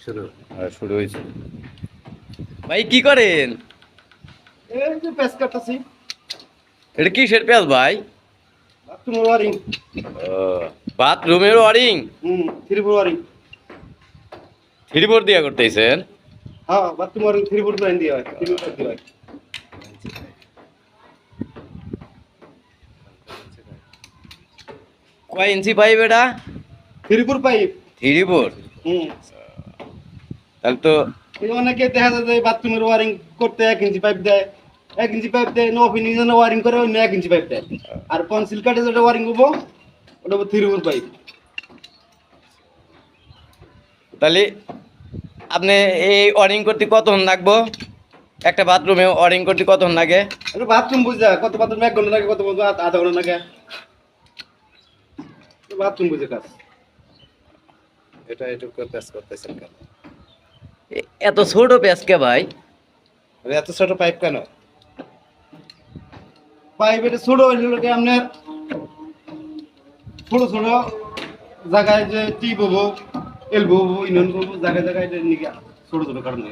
শুরু শুরু হয়েছে। ভাই কি করেন? এই যে প্যাচ কাটতেছি। এটা কিসের পেঁয়াজ ভাই? Bathroom wiring. বাথরুমের ওয়ারিং? Three wiring. 3 দিয়া করতেছেন? হ্যাঁ, বাথরুম ওয়ারিং 3 লাইন দিয়ে হয়, 3 দিয়ে হয়। কয় ইঞ্চি পাইপ এটা? 3 পাইপ। 3 হুম। তাহলে তো এই অনেকে দেখা যায় যে বাথরুমের ওয়ারিং করতে 1 ইঞ্চি পাইপ দেয়, 1 ইঞ্চি পাইপ দেয়, নো ফিনিশন ওয়ারিং করে অন্য 1 ইঞ্চি পাইপ দেয়। আর কনসিল কাটে যেটা ওয়ারিং করবো ওটা 3 পাইপ। তাহলে আপনি এই ওয়ারিং করতে কতক্ষণ লাগবো? একটা বাথরুমে ওয়ারিং করতে কতক্ষণ লাগে? এটা বাথরুম বুঝা, কত বাথরুম 1 ঘন্টা লাগে, কত বাথরুম আধা ঘন্টা লাগে। বাথরুম বুঝে কাজ। এটা এটুকু প্যাচ করতেছেন কেন? এত ছোট পেঁয়াজ কে ভাই? এত ছোট পাইপ কেন? পাইপ এটা ছোট হইলে আপনার ছোট ছোট জায়গায় যে টিপ হবো, এলবো হবো, ইউনিয়ন করবো, জায়গায় জায়গায় এটা নিয়ে ছোট ছোট কারণে।